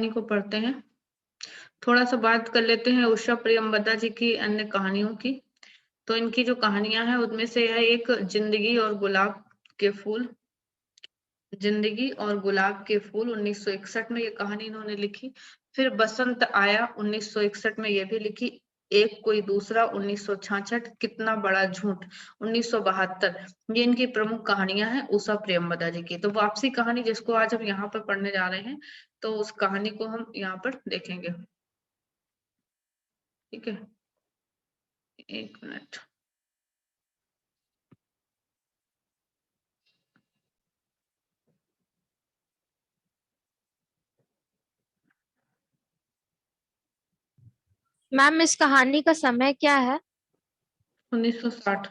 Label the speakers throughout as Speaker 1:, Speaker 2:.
Speaker 1: कहानी को पढ़ते हैं। थोड़ा सा बात कर लेते हैं उषा प्रियंवदा जी की अन्य कहानियों की। तो इनकी जो कहानियां हैं उनमें से है एक जिंदगी और गुलाब के फूल। जिंदगी और गुलाब के फूल 1961 में ये कहानी इन्होंने लिखी। फिर बसंत आया 1961 में ये भी लिखी। एक कोई दूसरा 1966, कितना बड़ा झूठ 1972। ये इनकी प्रमुख कहानियां हैं उषा प्रियंवदा जी की। तो वापसी कहानी जिसको आज हम यहाँ पर पढ़ने जा रहे हैं, तो उस कहानी को हम यहाँ पर देखेंगे। ठीक है, एक मिनट।
Speaker 2: मैम, इस कहानी का समय क्या है?
Speaker 1: 1960।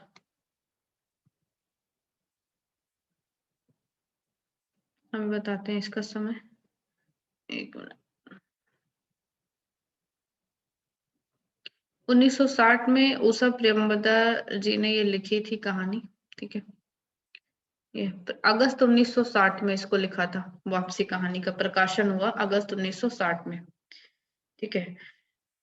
Speaker 1: हम बताते हैं इसका समय, एक मिनट। 1960 में उषा प्रियंवदा जी ने ये लिखी थी कहानी। ठीक है, ये अगस्त 1960 में इसको लिखा था। वापसी कहानी का प्रकाशन हुआ अगस्त 1960 में। ठीक है,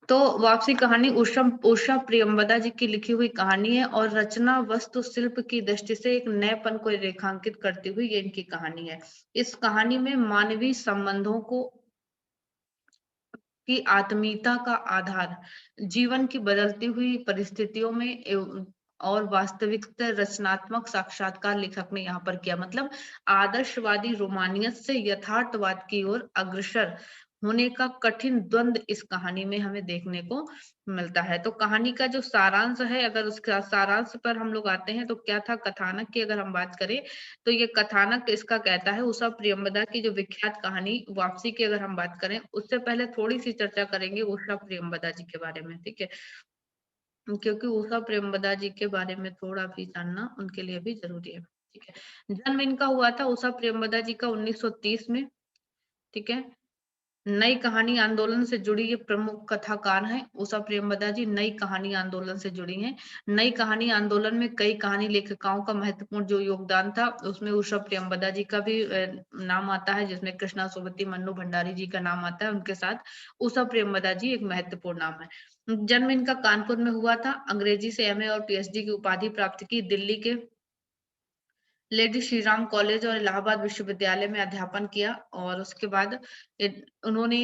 Speaker 1: तो वापसी कहानी उषा उषा प्रियंवदा जी की लिखी हुई कहानी है और रचना वस्तु शिल्प की दृष्टि से एक नएपन को रेखांकित करती हुई ये इनकी कहानी है। इस कहानी में मानवीय संबंधों को की आत्मीयता का आधार जीवन की बदलती हुई परिस्थितियों में और वास्तविक रचनात्मक साक्षात्कार लेखक ने यहाँ पर किया। मतलब आदर्शवादी रोमानियत से यथार्थवाद की ओर अग्रसर होने का कठिन द्वंद इस कहानी में हमें देखने को मिलता है। तो कहानी का जो सारांश है, अगर उसका सारांश पर हम लोग आते हैं तो क्या था, कथानक की अगर हम बात करें तो ये कथानक इसका कहता है उषा प्रियंवदा की जो विख्यात कहानी वापसी की अगर हम बात करें, उससे पहले थोड़ी सी चर्चा करेंगे उषा प्रियंवदा जी के बारे में। ठीक है, क्योंकि उषा प्रेमवदा जी के बारे में थोड़ा भी जानना उनके लिए भी जरूरी है। ठीक है, जन्म इनका हुआ था उषा प्रेमवदा जी का 1930 में। ठीक है, नई कहानी आंदोलन से जुड़ी ये प्रमुख कथाकार हैं उषा प्रेमवदा जी। नई कहानी आंदोलन से जुड़ी हैं। नई कहानी आंदोलन में कई कहानी लेखिकाओं का महत्वपूर्ण जो योगदान था, उसमें उषा प्रेमवदा जी का भी नाम आता है, जिसमें कृष्णा सोबती, मन्नू भंडारी जी का नाम आता है। उनके साथ उषा प्रेमवदा जी एक महत्वपूर्ण नाम है। जन्म इनका कानपुर में हुआ था। अंग्रेजी से एमए और पीएचडी की उपाधि प्राप्त की। दिल्ली के लेडी श्री राम कॉलेज और इलाहाबाद विश्वविद्यालय में अध्यापन किया और उसके बाद उन्होंने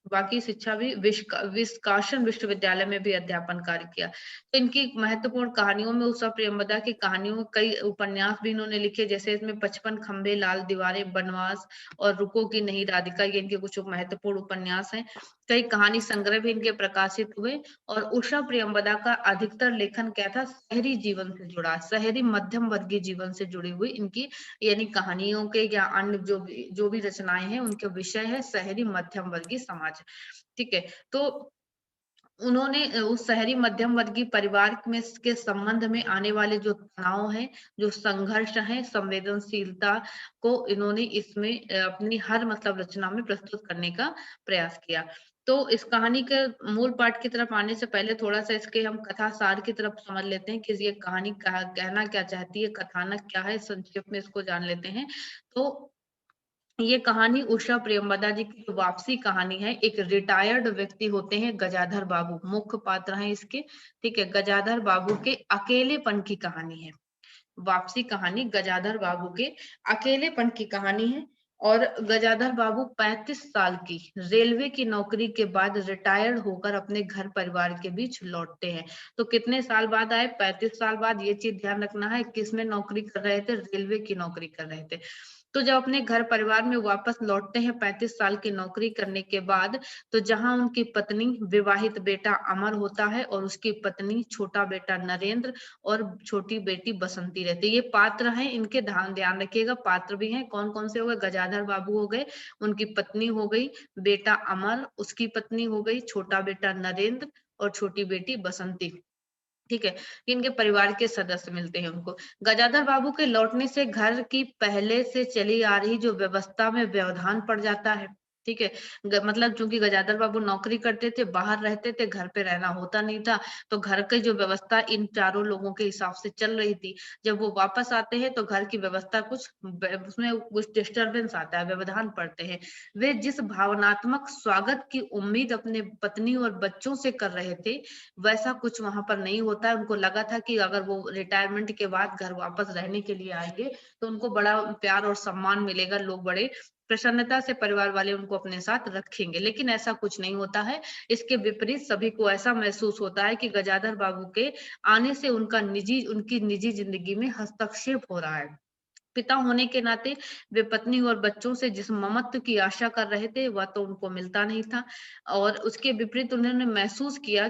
Speaker 1: बाकी शिक्षा भी विस्काशन विश्वविद्यालय में भी अध्यापन कार्य किया। तो इनकी महत्वपूर्ण कहानियों में उषा प्रियंवदा की कहानियों में कई उपन्यास भी इन्होंने लिखे, जैसे इसमें 55 खंबे, लाल दीवारें, बनवास और रुको की नहीं राधिका, ये इनके कुछ महत्वपूर्ण उपन्यास हैं। कई कहानी संग्रह भी इनके प्रकाशित हुए। और उषा प्रियंवदा का अधिकतर लेखन क्या था, शहरी जीवन से जुड़ा, शहरी मध्यम वर्गीय जीवन से जुड़ी हुई इनकी यानी कहानियों के या अन्य जो भी रचनाएं हैं उनके विषय है शहरी मध्यम वर्गीय समाज। ठीक है, तो उन्होंने उस शहरी मध्यम वर्गीय परिवार में के संबंध में आने वाले जो तनाव है, जो संघर्ष है, संवेदनशीलता को इन्होंने इसमें अपनी हर मतलब रचना में प्रस्तुत करने का प्रयास किया। तो इस कहानी के मूल पाठ की तरफ आने से पहले थोड़ा सा इसके हम कथा सार की तरफ समझ लेते हैं कि ये कहानी कहना क्या चाहती है, कथानक क्या है, संक्षेप में इसको जान लेते हैं। तो ये कहानी उषा प्रियंवदा जी की जो वापसी कहानी है, एक रिटायर्ड व्यक्ति होते हैं गजाधर बाबू, मुख्य पात्र हैं इसके। ठीक है, गजाधर बाबू के अकेलेपन की कहानी है। वापसी कहानी गजाधर बाबू के अकेलेपन की कहानी है। और गजाधर बाबू 35 साल की रेलवे की नौकरी के बाद रिटायर्ड होकर अपने घर परिवार के बीच लौटते हैं। तो कितने साल बाद आए, 35 साल बाद। ये चीज ध्यान रखना है, किसमें नौकरी कर रहे थे, रेलवे की नौकरी कर रहे थे। तो जब अपने घर परिवार में वापस लौटते हैं 35 साल की नौकरी करने के बाद, तो जहां उनकी पत्नी, विवाहित बेटा अमर होता है और उसकी पत्नी, छोटा बेटा नरेंद्र और छोटी बेटी बसंती रहती है। ये पात्र हैं इनके, ध्यान रखिएगा, पात्र भी हैं। कौन कौन से हो गए, गजाधर बाबू हो गए, उनकी पत्नी हो गई, बेटा अमर, उसकी पत्नी हो गई, छोटा बेटा नरेंद्र और छोटी बेटी बसंती। ठीक है, इनके परिवार के सदस्य मिलते हैं उनको। गजाधर बाबू के लौटने से घर की पहले से चली आ रही जो व्यवस्था में व्यवधान पड़ जाता है। ठीक है। मतलब चूंकि गजाधर बाबू नौकरी करते थे, बाहर रहते थे, घर पे रहना होता नहीं था, तो घर की जो व्यवस्था इन चारों लोगों के हिसाब से चल रही थी। जब वो वापस आते हैं तो घर की व्यवस्था उसमें कुछ डिस्टरबेंस आता है, व्यवधान पड़ते हैं। वे जिस भावनात्मक स्वागत की उम्मीद अपने पत्नी और बच्चों से कर रहे थे, वैसा कुछ वहां पर नहीं होता है। उनको लगा था कि अगर वो रिटायरमेंट के बाद घर वापस रहने के लिए आएंगे तो उनको बड़ा प्यार और सम्मान मिलेगा, लोग बड़े प्रसन्नता से परिवार वाले उनको अपने साथ रखेंगे, लेकिन ऐसा कुछ नहीं होता है। इसके विपरीत सभी को ऐसा महसूस होता है कि गजाधर बाबू के आने से उनकी निजी जिंदगी में हस्तक्षेप हो रहा है। पिता होने के नाते वे पत्नी और बच्चों से जिस ममत्व की आशा कर रहे थे वह तो उनको मिलता नहीं था, और उसके विपरीत उन्होंने महसूस किया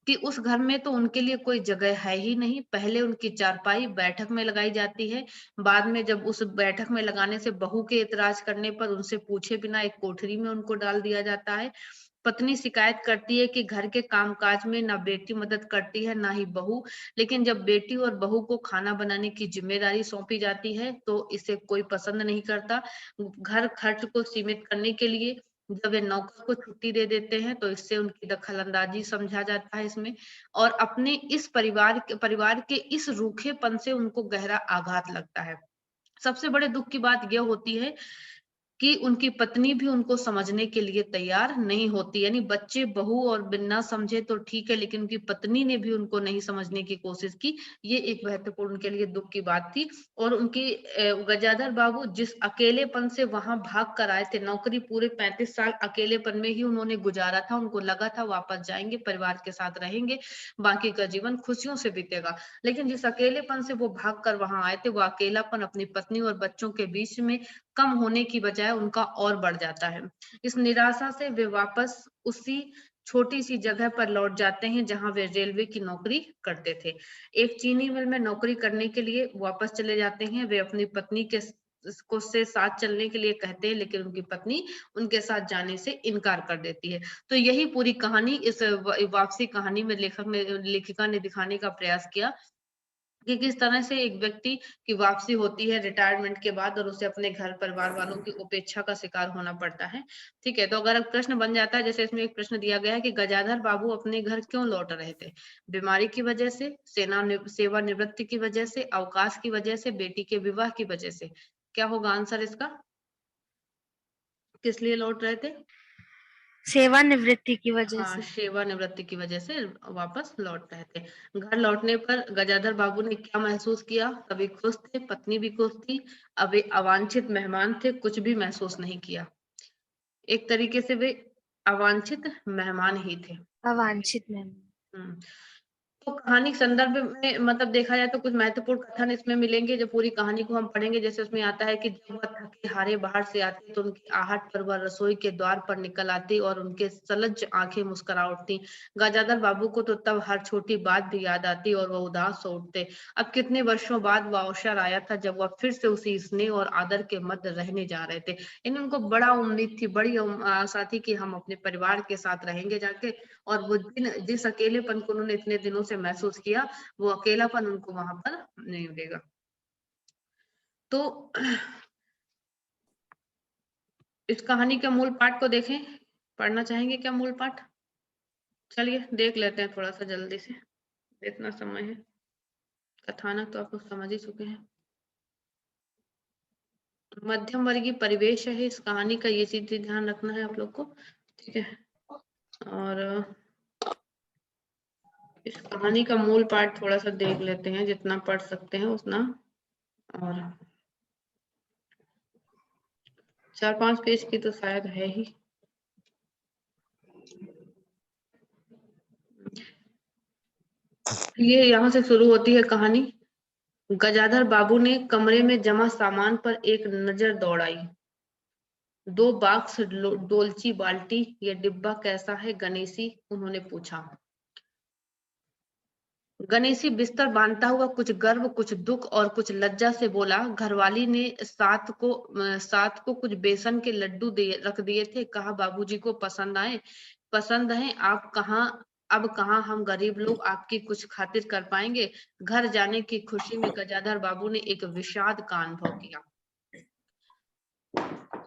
Speaker 1: कि उस घर में तो उनके लिए कोई जगह है ही नहीं। पहले उनकी चारपाई बैठक में लगाई जाती है, बाद में जब उस बैठक में लगाने से बहू के एतराज करने पर उनसे पूछे बिना एक कोठरी में उनको डाल दिया जाता है। पत्नी शिकायत करती है कि घर के कामकाज में ना बेटी मदद करती है ना ही बहू, लेकिन जब बेटी और बहू को खाना बनाने की जिम्मेदारी सौंपी जाती है तो इसे कोई पसंद नहीं करता। घर खर्च को सीमित करने के लिए जब वे नौकर को छुट्टी दे देते हैं तो इससे उनकी दखलंदाजी समझा जाता है इसमें, और अपने इस परिवार के इस रूखेपन से उनको गहरा आघात लगता है। सबसे बड़े दुख की बात यह होती है कि उनकी पत्नी भी उनको समझने के लिए तैयार नहीं होती। यानी बच्चे बहू और बिना समझे तो ठीक है, लेकिन उनकी पत्नी ने भी उनको नहीं समझने की कोशिश की। ये एक महत्वपूर्ण उनके लिए दुख की बात थी। और गजाधर बाबू जिस अकेलेपन से वहां भाग कर आए थे, नौकरी पूरे 35 साल अकेलेपन में ही उन्होंने गुजारा था। उनको लगा था वापस जाएंगे, परिवार के साथ रहेंगे, बाकी का जीवन खुशियों से बीतेगा। लेकिन जिस अकेलेपन से वो भाग कर वहां आए थे, वो अकेलापन अपनी पत्नी और बच्चों के बीच में कम होने की बजाय उनका और बढ़ जाता है। इस निराशा से वे वापस उसी छोटी सी जगह पर लौट जाते हैं जहां वे रेलवे की नौकरी करते थे। एक चीनी मिल में नौकरी करने के लिए वापस चले जाते हैं। वे अपनी पत्नी के को से साथ चलने के लिए कहते हैं, लेकिन उनकी पत्नी उनके साथ जाने से इनकार कर देती है। तो यही पूरी कहानी इस वापसी कहानी में लेखिका ने दिखाने का प्रयास किया कि किस तरह से एक व्यक्ति की वापसी होती है रिटायरमेंट के बाद और उसे अपने घर परिवार वालों की उपेक्षा का शिकार होना पड़ता है। ठीक है, तो अगर अब प्रश्न बन जाता है, जैसे इसमें एक प्रश्न दिया गया है कि गजाधर बाबू अपने घर क्यों लौट रहे थे? बीमारी की वजह से, सेवानिवृत्ति की वजह से, अवकाश की वजह से, बेटी के विवाह की वजह से? क्या होगा आंसर इसका? किस लिए लौट रहे थे?
Speaker 2: सेवानिवृत्ति की वजह
Speaker 1: हाँ,
Speaker 2: से।
Speaker 1: सेवानिवृत्ति की वजह से वापस लौट रहे थे। घर लौटने पर गजाधर बाबू ने क्या महसूस किया? सभी खुश थे, पत्नी भी खुश थी। अब वे अवांछित मेहमान थे, कुछ भी महसूस नहीं किया। एक तरीके से वे अवांछित मेहमान ही थे।
Speaker 2: अवांछित मेहमान।
Speaker 1: हम्म। तो कहानी के संदर्भ में मतलब देखा जाए तो कुछ महत्वपूर्ण कथन इसमें मिलेंगे। जब पूरी कहानी को हम पढ़ेंगे, जैसे उसमें आता है कि जब वह थके हारे बाहर से आते तो उनकी आहट पर वह रसोई के द्वार पर निकल आती और उनके सलज आंखें मुस्कुरा उठती। गजाधर बाबू को तो तब हर छोटी बात भी याद आती और वह उदास हो उठते। अब कितने वर्षों बाद वह अवसर आया था जब वह फिर से उसी स्नेह और आदर के मध्य रहने जा रहे थे। इन उनको बड़ा उम्मीद थी, बड़ी आशा थी कि हम अपने परिवार के साथ रहेंगे जाके, और वो जिस अकेलेपन को उन्होंने इतने दिनों से महसूस किया, वो अकेलापन उनको वहां पर नहीं मिलेगा। तो इस कहानी के मूल पाठ को देखें। पढ़ना चाहेंगे क्या मूल पाठ? चलिए देख लेते हैं थोड़ा सा जल्दी से, इतना समय है। कथानक तो आप लोग समझ ही चुके हैं। मध्यम वर्गीय परिवेश है इस कहानी का, ये चीज ध्यान रखना है आप लोग को। ठीक है, और इस कहानी का मूल पाठ थोड़ा सा देख लेते हैं, जितना पढ़ सकते हैं उतना। और 4-5 पेज की तो शायद है ही। ये यहाँ से शुरू होती है कहानी। गजाधर बाबू ने कमरे में जमा सामान पर एक नजर दौड़ाई। 2 बॉक्स, डोलची, बाल्टी, ये डिब्बा कैसा है गणेशी? उन्होंने पूछा। गणेशी बिस्तर बांधता हुआ कुछ गर्व, कुछ दुख और कुछ लज्जा से बोला, घरवाली ने साथ को कुछ बेसन के लड्डू रख दिए थे, कहा बाबूजी को पसंद है। अब कहाँ हम गरीब लोग आपकी कुछ खातिर कर पाएंगे? घर जाने की खुशी में गजाधर बाबू ने एक विषाद का अनुभव किया।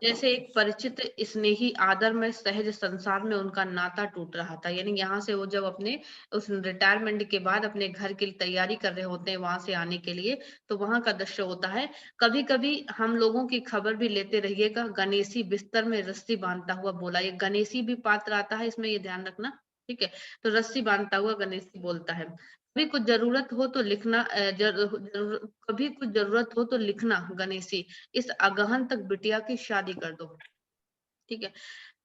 Speaker 1: जैसे एक परिचित स्नेही आदर में सहज संसार में उनका नाता टूट रहा था। यानी यहाँ से वो जब अपने उस रिटायरमेंट के बाद अपने घर की तैयारी कर रहे होते हैं वहां से आने के लिए, तो वहां का दृश्य होता है। कभी कभी हम लोगों की खबर भी लेते रहिएगा, गणेशी बिस्तर में रस्सी बांधता हुआ बोला। ये गणेशी भी पात्र आता है इसमें, ये ध्यान रखना। ठीक है, तो रस्सी बांधता हुआ गणेशी बोलता है। कभी कुछ जरूरत हो तो लिखना, कभी कुछ जरूरत हो तो लिखना गणेशी, इस अगहन तक बिटिया की शादी कर दो। ठीक है,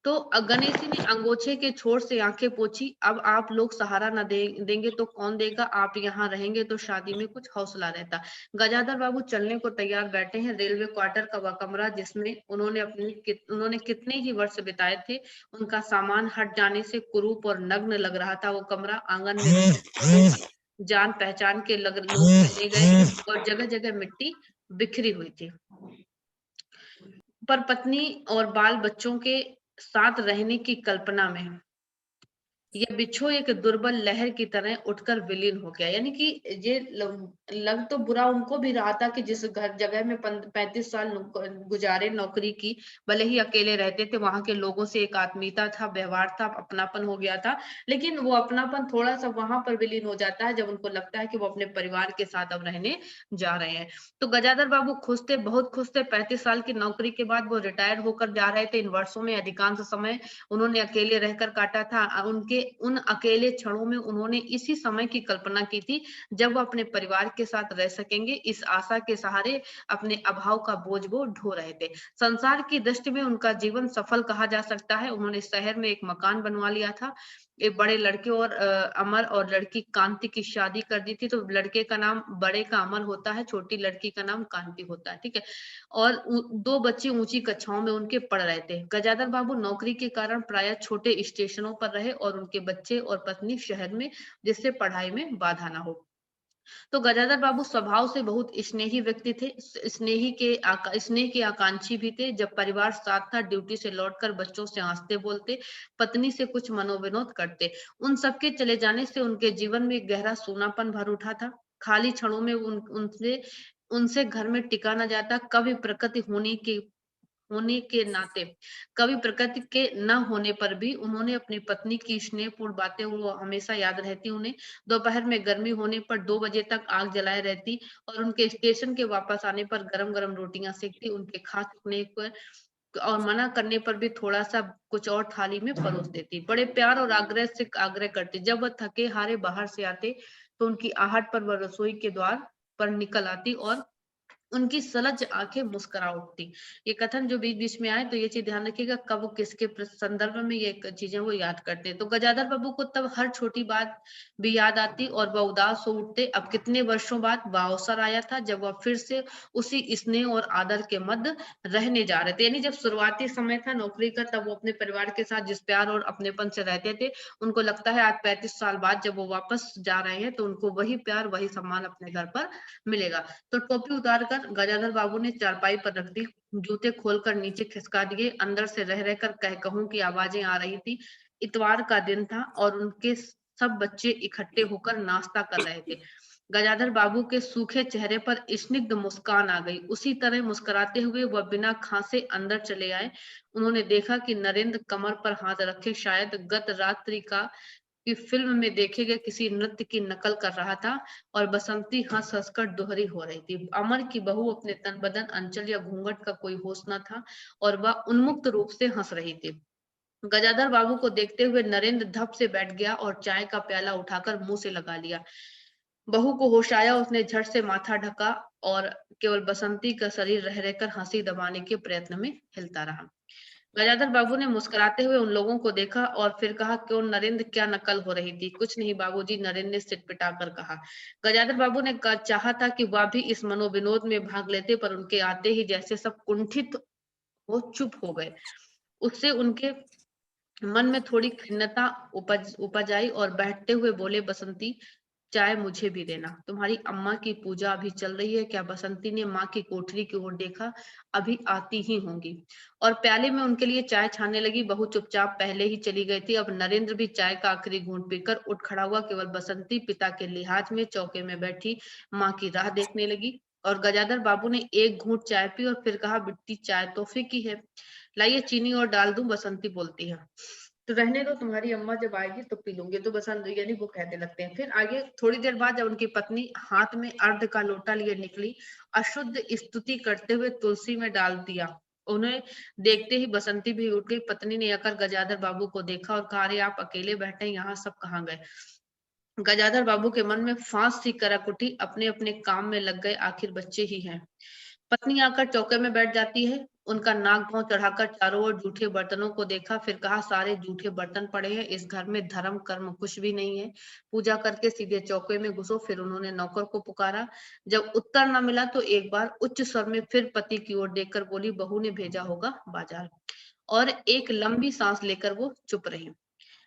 Speaker 1: तो गणेशी ने अंगोछे के छोर से आंखें पोंछी। अब आप लोग सहारा न देंगे तो कौन देगा, आप यहाँ रहेंगे तो शादी में कुछ हौसला रहता। गजाधर बाबू चलने को तैयार बैठे हैं। रेलवे क्वार्टर का वह कमरा जिसमें उन्होंने कितने ही वर्ष बिताए थे, उनका सामान हट जाने से कुरूप और नग्न लग रहा था। वो कमरा आंगन में जान पहचान के लोग ले गए थे और जगह जगह मिट्टी बिखरी हुई थी। पर पत्नी और बाल बच्चों के साथ रहने की कल्पना में ये बिच्छू एक दुर्बल लहर की तरह उठकर विलीन हो गया। यानी कि ये लग तो बुरा उनको भी रहा था कि जिस घर जगह में 35 साल गुजारे नौकरी की, भले ही अकेले रहते थे, वहां के लोगों से एक आत्मीयता था, व्यवहार था, अपनापन हो गया था। लेकिन वो अपनापन थोड़ा सा वहां पर विलीन हो जाता है जब उनको लगता है कि वो अपने परिवार के साथ अब रहने जा रहे हैं। तो गजाधर बाबू खुश थे, बहुत खुश थे। 35 साल की नौकरी के बाद वो रिटायर होकर जा रहे थे। इन वर्षों में अधिकांश समय उन्होंने अकेले रहकर काटा था। उनके उन अकेले क्षणों में उन्होंने इसी समय की कल्पना की थी जब वो अपने परिवार के साथ रह सकेंगे। इस आशा के सहारे अपने अभाव का बोझ वो ढो रहे थे। संसार की दृष्टि में उनका जीवन सफल कहा जा सकता है। उन्होंने शहर में एक मकान बनवा लिया था, एक बड़े लड़के और अमर और लड़की कांति की शादी कर दी थी। तो लड़के का नाम बड़े का अमर होता है, छोटी लड़की का नाम कांति होता है। ठीक है, और दो बच्चे ऊंची कक्षाओं में उनके पढ़ रहे थे। गजाधर बाबू नौकरी के कारण प्राय छोटे स्टेशनों पर रहे और उनके बच्चे और पत्नी शहर में, जिससे पढ़ाई में बाधा ना हो। तो गजाधर बाबू स्वभाव से बहुत स्नेही व्यक्ति थे। स्नेह के आकांक्षी भी थे। जब परिवार साथ था, ड्यूटी से लौटकर बच्चों से हंसते बोलते, पत्नी से कुछ मनोविनोद करते। उन सबके चले जाने से उनके जीवन में गहरा सूनापन भर उठा था। खाली क्षणों में उनसे उनसे घर में टिका न जाता। कभी प्रकृति होने के नाते, कभी प्रकृति के न होने पर भी उन्होंने अपनी पत्नी की स्नेहपूर्ण बातें वो हमेशा याद रहती उन्हें। दोपहर में गर्मी होने पर 2 बजे तक आग जलाए रहती और उनके स्टेशन के वापस आने पर गरम गरम रोटियां सेकती। उनके खा चुकने पर और मना करने पर भी थोड़ा सा कुछ और थाली में परोस देती। बड़े प्यार और आग्रह से आग्रह करती। जब वह थके हारे बाहर से आते तो उनकी आहट पर वह रसोई के द्वार पर निकल आती और उनकी सलज आंखें मुस्कुरा उठती। ये कथन जो बीच बीच में आए तो ये चीज ध्यान रखिएगा कब किसके संदर्भ में ये चीजें वो याद करते हैं। तो गजाधर बाबू को तब हर छोटी बात भी याद आती और वह उदास हो उठते। अब कितने वर्षों बाद वह अवसर आया था जब वह फिर से उसी स्नेह और आदर के मध्य रहने जा रहे थे। यानी जब शुरुआती समय था नौकरी का, तब वो अपने परिवार के साथ जिस प्यार और अपनेपन से रहते थे, उनको लगता है आज 35 साल बाद जब वो वापस जा रहे हैं तो उनको वही प्यार वही सम्मान अपने घर पर मिलेगा। तो टोपी उतारकर गजाधर बाबू ने चारपाई पर रख दी, जूते खोलकर नीचे खिसका दिए। अंदर से रह रहकर कह कहूं की आवाजें आ रही थी। इतवार का दिन था और उनके सब बच्चे इकट्ठे होकर नाश्ता कर रहे थे। गजाधर बाबू के सूखे चेहरे पर स्निग्ध मुस्कान आ गई। उसी तरह मुस्कुराते हुए वह बिना खांसे अंदर चले आए। उन्होंने देखा कि नरेंद्र कमर पर हाथ रखे शायद गत रात्रि का की फिल्म में देखे गए किसी नृत्य की नकल कर रहा था और बसंती हंस हंसकर दोहरी हो रही थी। अमर की बहू अपने तन बदन अंचल या घूंघट का कोई होश न था और वह उन्मुक्त रूप से हंस रही थी। गजाधर बाबू को देखते हुए नरेंद्र धप से बैठ गया और चाय का प्याला उठाकर मुंह से लगा लिया। बहू को होश आया, उसने झट से माथा ढका और केवल बसंती का शरीर रह रहकर हंसी दबाने के प्रयत्न में हिलता रहा। गजाधर बाबू ने मुस्कुराते हुए उन लोगों को देखा और फिर कहा, क्यों नरेंद्र, क्या नकल हो रही थी? कुछ नहीं बाबूजी, नरेंद्र ने सिट पिटाकर कहा। गजाधर बाबू ने चाहा था कि वह भी इस मनोविनोद में भाग लेते, पर उनके आते ही जैसे सब कुंठित हो चुप हो गए। उससे उनके मन में थोड़ी खिन्नता उपज आई और बैठते हुए बोले, बसंती चाय मुझे भी देना। तुम्हारी अम्मा की पूजा अभी चल रही है क्या? बसंती ने माँ की कोठरी की ओर देखा। अभी आती ही होंगी और प्याले में उनके लिए चाय छानने लगी। बहू चुपचाप पहले ही चली गई थी। अब नरेंद्र भी चाय का आखिरी घूंट पीकर उठ खड़ा हुआ। केवल बसंती पिता के लिहाज में चौके में बैठी माँ की राह देखने लगी। और गजाधर बाबू ने एक घूंट चाय पी और फिर कहा, बिट्टी चाय तोहफे की है, लाइए चीनी और डाल दूं। बसंती बोलती है, तो रहने दो, तुम्हारी अम्मा जब आएगी तो पी लूंगी। तो बसंत यानी वो कहने लगते हैं। फिर आगे थोड़ी देर बाद जब उनकी पत्नी हाथ में अर्ध का लोटा लिए निकली, अशुद्ध स्तुति करते हुए तुलसी में डाल दिया। उन्हें देखते ही बसंती भी उठ गई। पत्नी ने आकर गजाधर बाबू को देखा और कहा, अरे आप अकेले बैठे, यहाँ सब कहाँ गए? गजाधर बाबू के मन में फांस सी करक उठी, अपने अपने काम में लग गए, आखिर बच्चे ही हैं। पत्नी आकर चौके में बैठ जाती है, उनका नाक पांव चढ़ाकर चारों ओर जूठे बर्तनों को देखा, फिर कहा, सारे जूठे बर्तन पड़े हैं, इस घर में धर्म कर्म कुछ भी नहीं है, पूजा करके सीधे चौके में घुसो। फिर उन्होंने नौकर को पुकारा। जब उत्तर न मिला तो एक बार उच्च स्वर में फिर पति की ओर देखकर बोली, बहू ने भेजा होगा बाजार। और एक लंबी सांस लेकर वो चुप रही।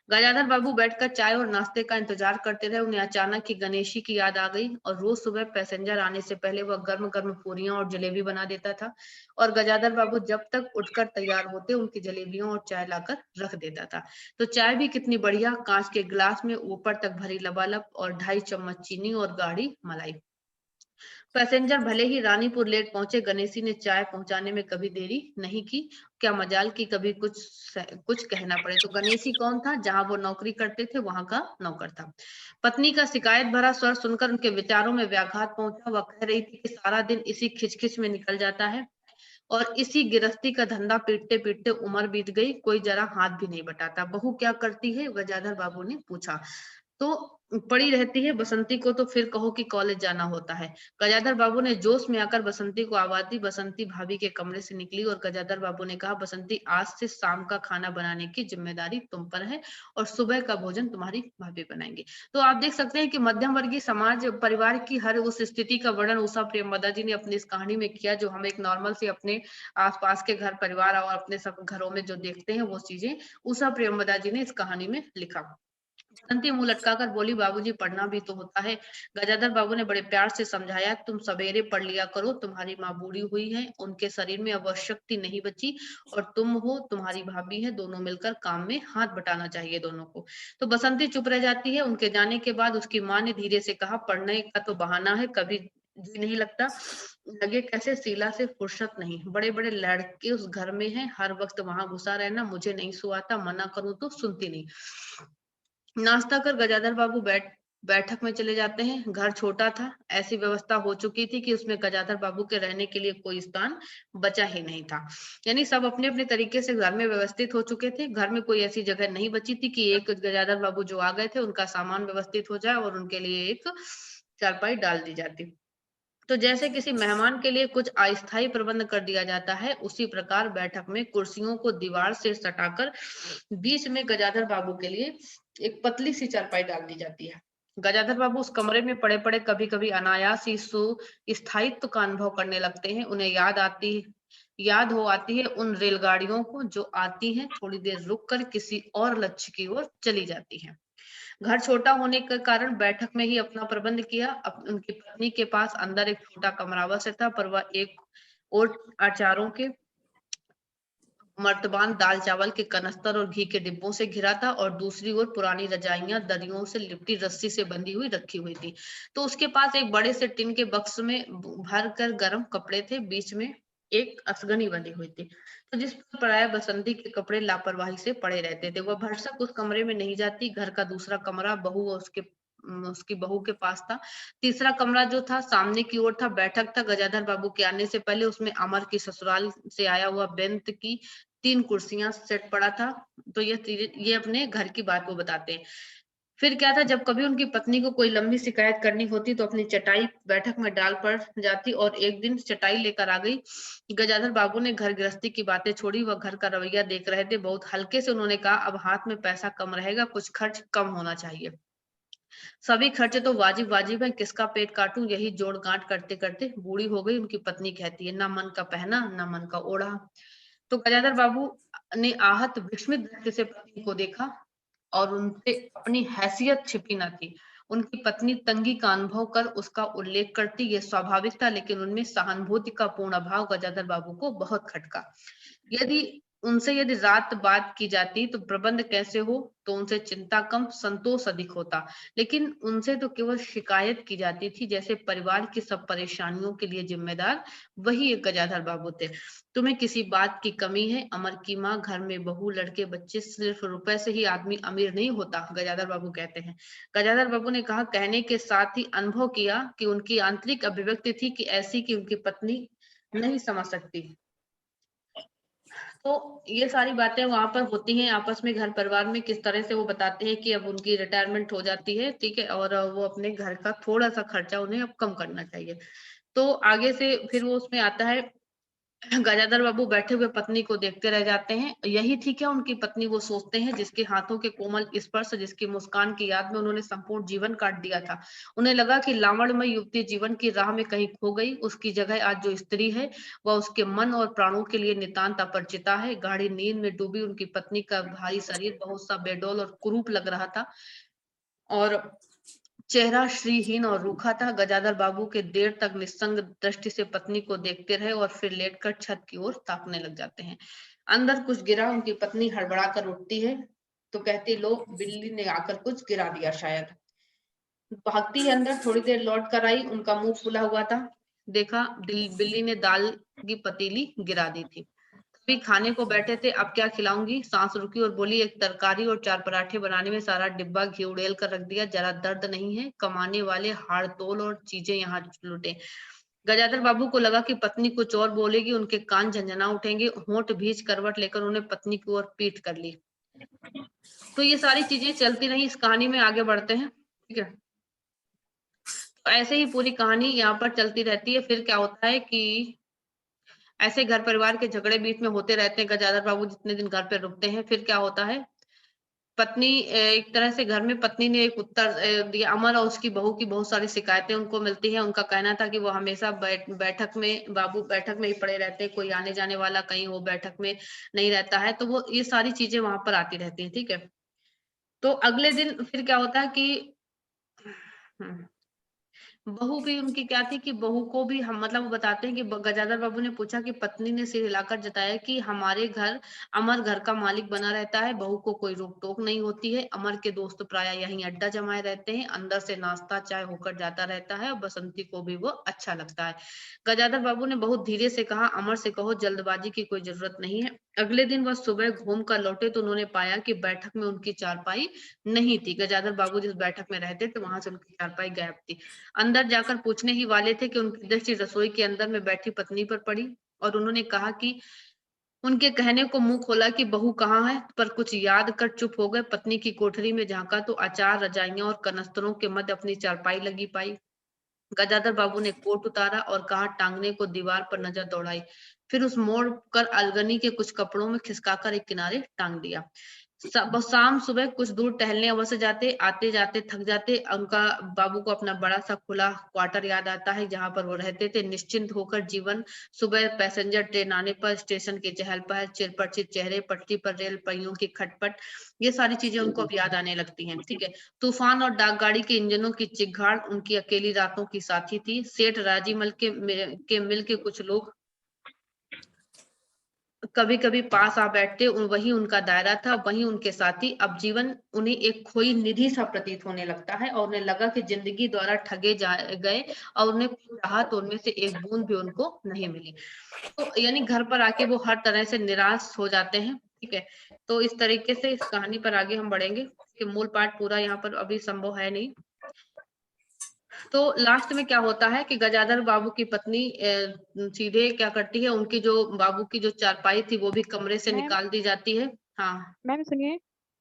Speaker 1: गजाधर बाबू बैठकर चाय और नाश्ते का इंतजार करते रहे। उन्हें अचानक ही गणेशी की याद आ गई और रोज सुबह पैसेंजर आने से पहले वह गर्म गर्म पूरियां और जलेबी बना देता था और गजाधर बाबू जब तक उठकर तैयार होते उनकी जलेबियों और चाय लाकर रख देता था। तो चाय भी कितनी बढ़िया, कांच के गिलास में ऊपर तक भरी लबालब और 2.5 चम्मच चीनी और गाढ़ी मलाई। पैसेंजर भले ही रानीपुर लेट पहुंचे, गणेशी ने चाय पहुंचाने में कभी देरी नहीं की। क्या मजाल की कभी कुछ कहना पड़े। तो गणेशी कौन था? जहां वो नौकरी करते थे वहां का नौकर था। पत्नी का शिकायत भरा स्वर सुनकर उनके विचारों में व्याघात पहुंचा। वह कह रही थी कि सारा दिन इसी खिचखिच में निकल जाता है और इसी गिरस्ती का धंधा पीटते पीटते उम्र बीत गई, कोई जरा हाथ भी नहीं बटाता। बहू क्या करती है? गजाधर बाबू ने पूछा। तो पड़ी रहती है, बसंती को तो फिर कहो कि कॉलेज जाना होता है। गजाधर बाबू ने जोश में आकर बसंती को आवाज दी। बसंती भाभी के कमरे से निकली और गजाधर बाबू ने कहा, बसंती आज से शाम का खाना बनाने की जिम्मेदारी तुम पर है और सुबह का भोजन तुम्हारी भाभी बनाएंगे। तो आप देख सकते हैं कि मध्यम वर्गीय समाज परिवार की हर उस स्थिति का वर्णन उषा प्रेमवदा जी ने अपनी इस कहानी में किया, जो हम एक नॉर्मल से अपने आसपास के घर परिवार और अपने सब घरों में जो देखते हैं वो चीजें उषा प्रेमवदा जी ने इस कहानी में लिखा। बसंती मुंह लटकाकर बोली, बाबूजी पढ़ना भी तो होता है। गजाधर बाबू ने बड़े प्यार से समझाया, तुम सवेरे पढ़ लिया करो, तुम्हारी माँ बूढ़ी हुई है, उनके शरीर में अब शक्ति नहीं बची और तुम हो, तुम्हारी भाभी है, दोनों मिलकर काम में हाथ बटाना चाहिए दोनों को। तो बसंती चुप रह जाती है। उनके जाने के बाद उसकी माँ ने धीरे से कहा, पढ़ने का तो बहाना है, कभी जी नहीं लगता, लगे कैसे शीला से फुर्सत नहीं, बड़े बड़े लड़के उस घर में हैं, हर वक्त वहां घुसा रहना, मुझे नहीं सुहाता, मना करूं तो सुनती नहीं। नाश्ता कर गजाधर बाबू बैठक में चले जाते हैं। घर छोटा था, ऐसी व्यवस्था हो चुकी थी कि उसमें गजाधर बाबू के रहने के लिए कोई स्थान बचा ही नहीं था। यानी सब अपने अपने तरीके से घर में व्यवस्थित हो चुके थे। घर में कोई ऐसी जगह नहीं बची थी कि एक गजाधर बाबू जो आ गए थे उनका सामान व्यवस्थित हो जाए और उनके लिए एक चारपाई डाल दी जाती। तो जैसे किसी मेहमान के लिए कुछ अस्थायी प्रबंध कर दिया जाता है, उसी प्रकार बैठक में कुर्सियों को दीवार से सटाकर बीच में गजाधर बाबू के लिए एक पतली सी चारपाई डाल दी जाती है। गजाधर बाबू उस कमरे में पड़े पड़े कभी कभी अनायास ही स्थायित्व का अनुभव करने लगते हैं। उन्हें याद हो आती है उन रेलगाड़ियों को जो आती हैं, थोड़ी देर रुक कर किसी और लक्ष्य की ओर चली जाती हैं। घर छोटा होने के कारण बैठक में ही अपना प्रबंध किया। उनकी पत्नी के पास अंदर एक छोटा कमरा अवश्य था, पर वह एक और अचारों के मर्तबान, दाल चावल के कनस्तर और घी के डिब्बों से घिरा था और दूसरी ओर पुरानी रजाइयां दरियों से लिपटी रस्सी से बंधी हुई रखी हुई थी। तो उसके पास एक बड़े से टिन के बक्स में भर कर गर्म कपड़े थे, बीच में एक असगनी बंधी हुई थी, तो जिस पर प्राय बसंती के कपड़े लापरवाही से पड़े रहते थे। वह भरसक उस कमरे में नहीं जाती। घर का दूसरा कमरा बहू और उसकी बहू के पास था। तीसरा कमरा जो था सामने की ओर था, बैठक था। गजाधर बाबू के आने से पहले उसमें अमर की ससुराल से आया हुआ बेंत की 3 कुर्सियां सेट पड़ा था। तो ये अपने घर की बात को बताते हैं। फिर क्या था, जब कभी उनकी पत्नी को कोई लंबी शिकायत करनी होती तो अपनी चटाई बैठक में डाल पड़ जाती और एक दिन चटाई लेकर आ गई। गजाधर बाबू ने घर गृहस्थी की बातें छोड़ी, वह घर का रवैया देख रहे थे। बहुत हल्के से उन्होंने कहा, अब हाथ में पैसा कम रहेगा, कुछ खर्च कम होना चाहिए। सभी खर्चे तो वाजिब वाजिब है, किसका पेट काटूं, यही जोड़ गांठ करते करते बूढ़ी हो गई। उनकी पत्नी कहती है, ना मन का पहना ना मन का ओढ़ा। तो गजाधर बाबू ने आहत विस्मित दृष्टि से पत्नी को देखा और उनसे अपनी हैसियत छिपी न थी। उनकी पत्नी तंगी का अनुभव कर उसका उल्लेख करती, ये स्वाभाविक था, लेकिन उनमें सहानुभूति का पूर्ण अभाव गजाधर बाबू को बहुत खटका। यदि उनसे यदि रात बात की जाती तो प्रबंध कैसे हो, तो उनसे चिंता कम संतोष अधिक होता। लेकिन उनसे तो केवल शिकायत की जाती थी, जैसे परिवार की सब परेशानियों के लिए जिम्मेदार वही एक गजाधर बाबू थे। तुम्हें किसी बात की कमी है, अमर की माँ, घर में बहू लड़के बच्चे, सिर्फ रुपए से ही आदमी अमीर नहीं होता, गजाधर बाबू कहते हैं। गजाधर बाबू ने कहा, कहने के साथ ही अनुभव किया कि उनकी आंतरिक अभिव्यक्ति थी कि ऐसी कि उनकी पत्नी नहीं समझ सकती। तो ये सारी बातें वहां पर होती हैं आपस में घर परिवार में, किस तरह से वो बताते हैं कि अब उनकी रिटायरमेंट हो जाती है, ठीक है, और वो अपने घर का थोड़ा सा खर्चा उन्हें अब कम करना चाहिए। तो आगे से फिर वो उसमें आता है, गजाधर बाबू बैठे हुए पत्नी को देखते रह जाते हैं। यही थी क्या उनकी पत्नी, वो सोचते हैं, जिसके हाथों के कोमल स्पर्श, जिसकी मुस्कान की याद में उन्होंने संपूर्ण जीवन काट दिया था। उन्हें लगा कि लावण्यमय युवती जीवन की राह में कहीं खो गई, उसकी जगह आज जो स्त्री है वह उसके मन और प्राणों के लिए नितांत अपरिचिता है। गाढ़ी नींद में डूबी उनकी पत्नी का भारी शरीर बहुत सा बेडौल और कुरूप लग रहा था, और चेहरा श्रीहीन और रूखा था। गजाधर बाबू के देर तक निस्संग दृष्टि से पत्नी को देखते रहे और फिर लेटकर छत की ओर ताकने लग जाते हैं। अंदर कुछ गिरा, उनकी पत्नी हड़बड़ा कर उठती है तो कहती, लो, बिल्ली ने आकर कुछ गिरा दिया शायद। भागती है अंदर, थोड़ी देर लौट कर आई, उनका मुंह फूला हुआ था। देखा, बिल्ली ने दाल की पतीली गिरा दी थी। भी खाने को बैठे थे, अब क्या खिलाऊंगी, सांस रुकी और बोली, एक तरकारी और 4 पराठे बनाने में सारा डिब्बा घी उड़ेल कर रख दिया, जरा दर्द नहीं है, कमाने वाले हाड़ तोल और चीजें यहाँ लुटे। गजाधर बाबू को लगा कि पत्नी कुछ और बोलेगी, उनके कान झंझना उठेंगे, होंठ भींच करवट लेकर उन्हें पत्नी की ओर पीठ कर ली। तो ये सारी चीजें चलती रही, इस कहानी में आगे बढ़ते हैं, ठीक है। तो ऐसे ही पूरी कहानी यहाँ पर चलती रहती है। फिर क्या होता है कि ऐसे घर परिवार के झगड़े बीच में होते रहते हैं, गजाधर बाबू जितने दिन घर पे रुकते हैं। फिर क्या होता है, पत्नी एक तरह से घर में पत्नी ने एक उत्तर दिया। अमर और उसकी बहू की बहुत सारी शिकायतें उनको मिलती हैं। उनका कहना था कि वो हमेशा बैठक में, बाबू बैठक में ही पड़े रहते हैं, कोई आने जाने वाला कहीं वो बैठक में नहीं रहता है, तो वो ये सारी चीजें वहां पर आती रहती है, ठीक है। तो अगले दिन फिर क्या होता है कि हम्म, बहू भी उनकी क्या थी कि बहू को भी हम मतलब वो बताते हैं कि गजाधर बाबू ने पूछा कि पत्नी ने सिर हिलाकर जताया कि हमारे घर अमर घर का मालिक बना रहता है, बहू को कोई रोक टोक नहीं होती है, अमर के दोस्त प्राय यहीं अड्डा जमाए रहते हैं, अंदर से नाश्ता चाय होकर जाता रहता है और बसंती को भी वो अच्छा लगता है। गजाधर बाबू ने बहुत धीरे से कहा, अमर से कहो जल्दबाजी की कोई जरूरत नहीं है। अगले दिन वह सुबह घूम कर लौटे तो उन्होंने पाया कि बैठक में उनकी चारपाई नहीं थी। गजाधर बाबू जिस बैठक में रहते थे वहां से उनकी चारपाई गायब थी। अंदर जाकर पूछने ही वाले थे कि उनकी दृष्टि रसोई के अंदर में बैठी पत्नी पर पड़ी, और उन्होंने कहा कि उनके कहने को मुंह खोला कि बहू कहाँ है, पर कुछ याद कर चुप हो गए। पत्नी की कोठरी में झांका तो अचार, रजाइयां और कनस्तरों के मध्य अपनी चारपाई लगी पाई। गजाधर बाबू ने कोट उतारा और कहा, टांगने को दीवार पर नजर दौड़ाई, फिर उस मोड़ कर अलगनी के कुछ कपड़ों में खिसकाकर एक किनारे टांग दिया। शाम सुबह कुछ दूर टहलने अवश्य जाते, आते जाते थक जाते। उनका बाबू को अपना बड़ा सा खुला क्वार्टर याद आता है जहां पर वो रहते थे, निश्चिंत होकर जीवन। सुबह पैसेंजर ट्रेन आने पर स्टेशन की चहल पहल, चिरपरिचित चेहरे, पटरी पर रेल पहियों की खटपट, ये सारी चीजें उनको अब याद आने लगती हैं, ठीक है। तूफान और डाकगाड़ी के इंजनों की चिघाड़ उनकी अकेली रातों की साथी थी। सेठ राजीमल के मिल के कुछ लोग कभी कभी पास आ बैठते, वही उनका दायरा था, वही उनके साथी। अब जीवन उन्हें एक खोई निधि सा प्रतीत होने लगता है और उन्हें लगा कि जिंदगी द्वारा ठगे जा गए, और उन्हें कुछ चाहा तो उनमें से एक बूंद भी उनको नहीं मिली। तो यानी घर पर आके वो हर तरह से निराश हो जाते हैं, ठीक है। तो इस तरीके से इस कहानी पर आगे हम बढ़ेंगे, कि मूल पाठ पूरा यहाँ पर अभी संभव है नहीं। तो लास्ट में क्या होता है कि गजाधर बाबू की पत्नी सीधे क्या करती है, उनकी जो बाबू की जो चारपाई थी वो भी कमरे से
Speaker 3: मैम
Speaker 1: निकाल दी जाती है। हाँ
Speaker 3: मैम सुनिए,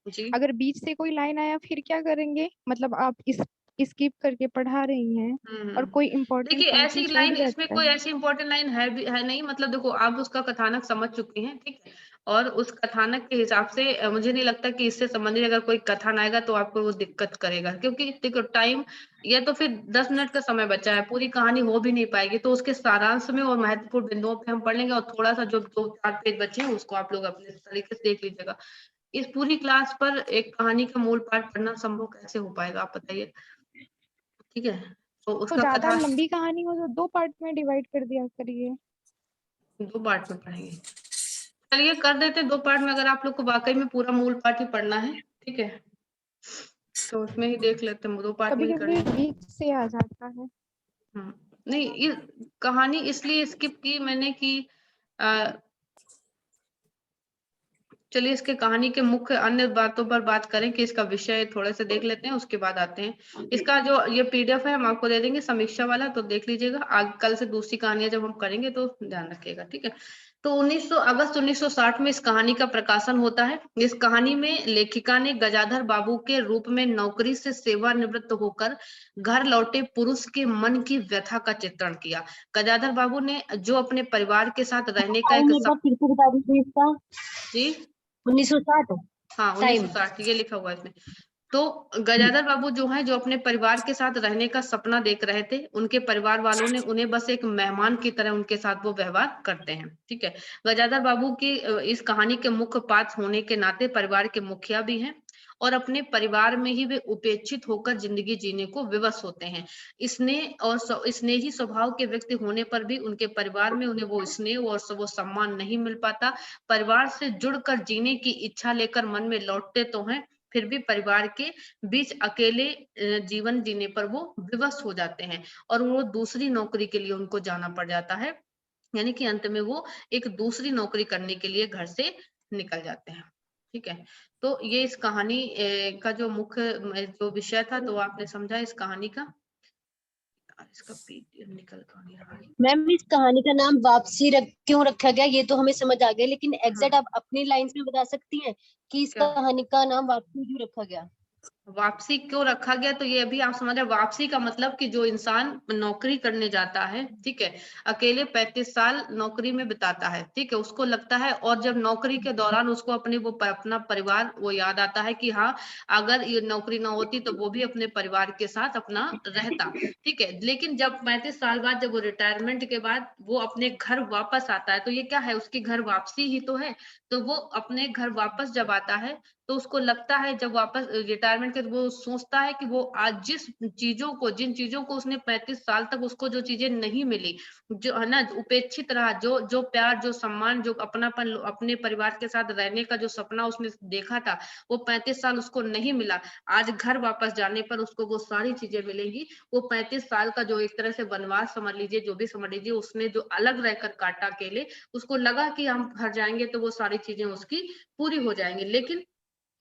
Speaker 1: जी।
Speaker 3: अगर बीच से कोई लाइन आया फिर क्या करेंगे? मतलब आप इस स्किप करके पढ़ा रही हैं और कोई इम्पोर्टेंट
Speaker 1: देखिए,
Speaker 3: पोर्शन
Speaker 1: ऐसी
Speaker 3: छूट
Speaker 1: लाइन, इसमें
Speaker 3: जाता
Speaker 1: कोई
Speaker 3: है।
Speaker 1: ऐसी इंपॉर्टेंट लाइन है भी है नहीं, मतलब देखो आप उसका कथानक समझ चुकी हैं, ठीक है। और उस कथानक के हिसाब से मुझे नहीं लगता कि इससे संबंधित अगर कोई कथन आएगा तो आपको वो दिक्कत करेगा, क्योंकि देखो टाइम, या तो फिर 10 मिनट का समय बचा है, पूरी कहानी हो भी नहीं पाएगी, तो उसके सारांश में और महत्वपूर्ण बिंदुओं पे हम पढ़ लेंगे, और थोड़ा सा जो 2-4 पेज बचे हैं उसको आप लोग अपने तरीके से देख लीजिएगा। इस पूरी क्लास पर एक कहानी का मूल पाठ पढ़ना संभव कैसे हो पाएगा, आप बताइए, ठीक है। तो
Speaker 3: तो
Speaker 1: उसका
Speaker 3: ज्यादा
Speaker 1: कथा
Speaker 3: लंबी कहानी हो तो 2 पार्ट में डिवाइड कर दिया करिए।
Speaker 1: 2 पार्ट में पढ़ेंगे। चलिए कर देते हैं 2 पार्ट में, अगर आप लोग को वाकई में पूरा मूल पाठ ही पढ़ना है, ठीक है, तो उसमें ही देख लेते हैं, 2 पार्ट में
Speaker 3: कभी
Speaker 1: ही कर
Speaker 3: कभी
Speaker 1: लेंगे।
Speaker 3: बीच से आ जाता है।
Speaker 1: नहीं, ये कहानी इसलिए स्किप की मैंने कि चलिए इसके कहानी के मुख्य अन्य बातों पर बात करें कि इसका विषय थोड़े से देख लेते हैं, उसके बाद आते हैं। इसका जो ये पीडीएफ है हम आपको दे देंगे समीक्षा वाला, तो देख लीजिएगा। आज कल से दूसरी कहानियां जब हम करेंगे तो ध्यान रखिएगा, ठीक है। तो अगस्त 1960 में इस कहानी का प्रकाशन होता है। इस कहानी में लेखिका ने गजाधर बाबू के रूप में नौकरी से सेवानिवृत्त होकर घर लौटे पुरुष के मन की व्यथा का चित्रण किया। गजाधर बाबू ने जो अपने परिवार के साथ रहने का एक
Speaker 4: फिर से बता दीजिए इसका।
Speaker 1: जी
Speaker 4: 1960।
Speaker 1: हाँ 1960 ये लिखा हुआ है इसमें। तो गजाधर बाबू जो है, जो अपने परिवार के साथ रहने का सपना देख रहे थे, उनके परिवार वालों ने उन्हें बस एक मेहमान की तरह उनके साथ वो व्यवहार करते हैं, ठीक है। गजाधर बाबू की इस कहानी के मुख्य पात्र होने के नाते परिवार के मुखिया भी हैं और अपने परिवार में ही वे उपेक्षित होकर जिंदगी जीने को विवश होते हैं। स्नेही स्वभाव के व्यक्ति होने पर भी उनके परिवार में उन्हें वो स्नेह और वो सम्मान नहीं मिल पाता। परिवार से जुड़कर जीने की इच्छा लेकर मन में लौटते तो हैं, फिर भी परिवार के बीच अकेले जीवन जीने पर वो विवश हो जाते हैं और वो दूसरी नौकरी के लिए उनको जाना पड़ जाता है। यानी कि अंत में वो एक दूसरी नौकरी करने के लिए घर से निकल जाते हैं, ठीक है। तो ये इस कहानी का जो मुख्य जो विषय था, तो आपने समझा इस कहानी का। इसका पीडीएफ निकल कर नहीं रहा है।
Speaker 4: मैम इस कहानी का नाम वापसी क्यों रखा गया, ये तो हमें समझ आ गया, लेकिन एग्जैक्ट आप अपनी लाइंस में बता सकती हैं कि इस
Speaker 1: क्या
Speaker 4: कहानी का नाम वापसी क्यों रखा गया?
Speaker 1: वापसी क्यों रखा गया, तो ये अभी आप समझ रहे, वापसी का मतलब कि जो इंसान नौकरी करने जाता है, ठीक है, अकेले 35 साल नौकरी में बिताता है, ठीक है, उसको लगता है, और जब नौकरी के दौरान उसको अपना परिवार वो याद आता है कि हाँ, अगर ये नौकरी ना होती तो वो भी अपने परिवार के साथ अपना रहता, ठीक है। लेकिन जब 35 साल बाद जब वो रिटायरमेंट के बाद वो अपने घर वापस आता है, तो ये क्या है, उसकी घर वापसी ही तो है। तो वो अपने घर वापस जब आता है तो उसको लगता है, जब वापस रिटायरमेंट के, वो सोचता है कि वो आज जिन चीजों को उसने 35 साल तक उसको जो चीजें नहीं मिली, जो है ना, उपेक्षित रहा, जो जो प्यार, जो सम्मान, जो अपनापन, अपने परिवार के साथ रहने का जो सपना उसने देखा था, वो 35 साल उसको नहीं मिला। आज घर वापस जाने पर उसको वो सारी चीजें मिलेंगी। वो 35 साल का जो एक तरह से वनवास समझ लीजिए, जो भी समझ लीजिए, उसने जो अलग रहकर काटा अकेले, उसको लगा कि हम घर जाएंगे तो वो सारी चीजें उसकी पूरी हो जाएंगी। लेकिन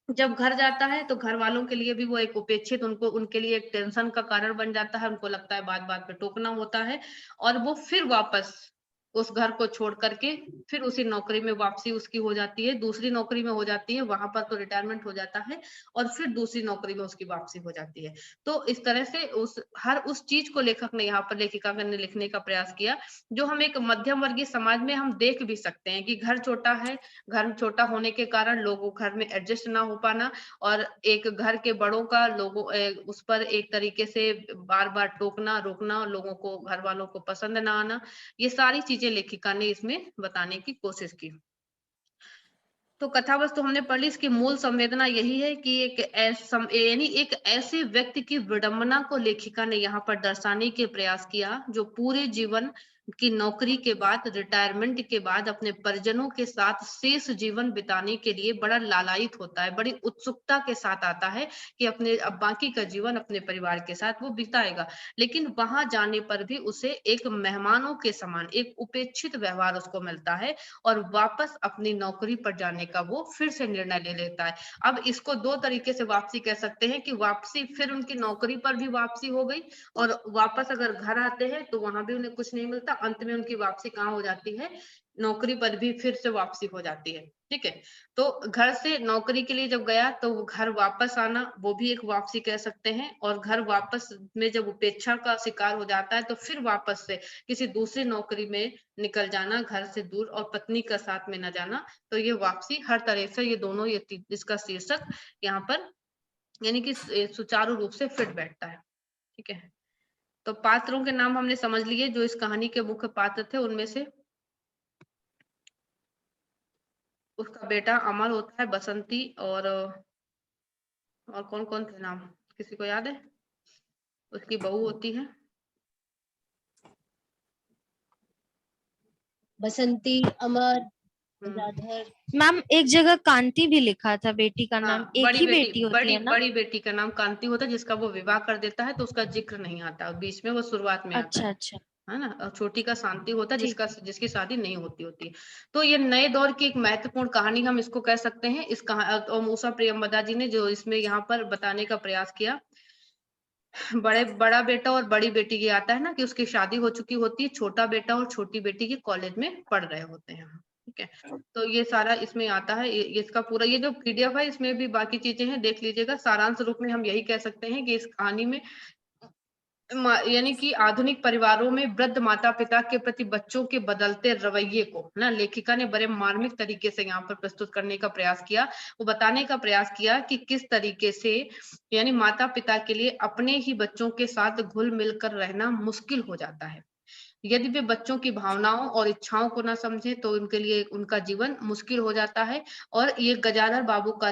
Speaker 1: जब घर जाता है तो घर वालों के लिए भी वो एक उपेक्षित, उनको उनके लिए एक टेंशन का कारण बन जाता है। उनको लगता है बात बात पे टोकना होता है, और वो फिर वापस उस घर को छोड़ करके फिर उसी नौकरी में वापसी उसकी हो जाती है, दूसरी नौकरी में हो जाती है। वहां पर तो रिटायरमेंट हो जाता है और फिर दूसरी नौकरी में उसकी वापसी हो जाती है। तो इस तरह से उस चीज को लेखक ने यहाँ पर, लेखिका ने लिखने का प्रयास किया, जो हम एक मध्यम वर्गीय समाज में हम देख भी सकते हैं कि घर छोटा है, घर छोटा होने के कारण लोगों घर में एडजस्ट ना हो पाना, और एक घर के बड़ों का लोगों उस पर एक तरीके से बार बार टोकना रोकना, लोगों को, घर वालों को पसंद ना आना, ये सारी चीजें लेखिका ने इसमें बताने की कोशिश की। तो कथा वस्तु हमने पढ़ ली। इसकी मूल संवेदना यही है कि यानी एक ऐसे व्यक्ति की विडंबना को लेखिका ने यहाँ पर दर्शाने के प्रयास किया, जो पूरे जीवन की नौकरी के बाद, रिटायरमेंट के बाद अपने परिजनों के साथ शेष जीवन बिताने के लिए बड़ा लालायित होता है, बड़ी उत्सुकता के साथ आता है कि अपने अब बाकी का जीवन अपने परिवार के साथ वो बिताएगा। लेकिन वहां जाने पर भी उसे एक मेहमानों के समान एक उपेक्षित व्यवहार उसको मिलता है, और वापस अपनी नौकरी पर जाने का वो फिर से निर्णय ले लेता है। अब इसको 2 तरीके से वापसी कह सकते हैं कि वापसी, फिर उनकी नौकरी पर भी वापसी हो गई, और वापस अगर घर आते हैं तो वहां भी उन्हें कुछ नहीं मिलता। अंत में उनकी वापसी कहाँ हो जाती है, नौकरी पर भी फिर से वापसी हो जाती है, ठीक है। तो घर से नौकरी के लिए जब गया तो वो घर वापस आना, वो भी एक वापसी कह सकते हैं। और घर वापस में जब उपेक्षा का शिकार हो जाता है तो फिर वापस से किसी दूसरी नौकरी में निकल जाना, घर से दूर, और पत्नी का साथ में न जाना, तो ये वापसी हर तरह से, ये दोनों, ये इसका शीर्षक यहाँ पर यानी कि सुचारू रूप से फिट बैठता है, ठीक है। तो पात्रों के नाम हमने समझ लिए, जो इस कहानी के मुख्य पात्र थे उनमें से उसका बेटा अमर होता है, बसंती, और कौन कौन थे नाम, किसी को याद है? उसकी बहू होती है
Speaker 4: बसंती, अमर, गदाधर।
Speaker 2: मैम एक जगह कांति भी लिखा था बेटी का नाम,
Speaker 1: हाँ,
Speaker 2: एक ही बेटी होती है ना?
Speaker 1: बड़ी बेटी का नाम कांति होता है, जिसका वो विवाह कर देता है तो उसका जिक्र नहीं आता, बीच में वो शुरुआत में आता
Speaker 2: अच्छा अच्छा
Speaker 1: है ना। और छोटी का शांति होता है,
Speaker 2: ठीक।
Speaker 1: जिसकी शादी नहीं होती है। तो ये नए दौर की एक महत्वपूर्ण कहानी हम इसको कह सकते हैं। और मूसा प्रियंवदा जी ने जो इसमें यहाँ पर बताने का प्रयास किया, बड़ा बेटा और बड़ी बेटी की आता है ना कि उसकी शादी हो चुकी होती है, छोटा बेटा और छोटी बेटी के कॉलेज में पढ़ रहे होते हैं। ठीक है, तो ये सारा इसमें आता है। इसका पूरा ये जो पीडीएफ है इसमें भी बाकी चीजें हैं, देख लीजिएगा। सारांश रूप में हम यही कह सकते हैं कि इस कहानी में यानी कि आधुनिक परिवारों में वृद्ध माता पिता के प्रति बच्चों के बदलते रवैये को ना लेखिका ने बड़े मार्मिक तरीके से यहाँ पर प्रस्तुत करने का प्रयास किया। वो बताने का प्रयास किया कि किस तरीके से यानी माता पिता के लिए अपने ही बच्चों के साथ घुल मिल कर रहना मुश्किल हो जाता है। यदि वे बच्चों की भावनाओं और इच्छाओं को ना समझे तो उनके लिए उनका जीवन मुश्किल हो जाता है। और ये गजानन बाबू का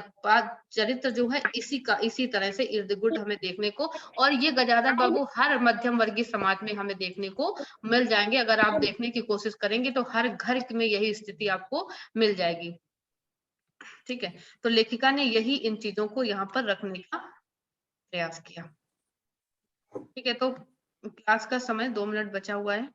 Speaker 1: चरित्र जो है इसी तरह से इर्द गिर्द हमें देखने को, और ये गजानन बाबू हर मध्यम वर्गीय समाज में हमें देखने को मिल जाएंगे। अगर आप देखने की कोशिश करेंगे तो हर घर में यही स्थिति आपको मिल जाएगी। ठीक है, तो लेखिका ने यही इन चीजों को यहाँ पर रखने का प्रयास किया। ठीक है, तो क्लास का समय 2 मिनट बचा हुआ है।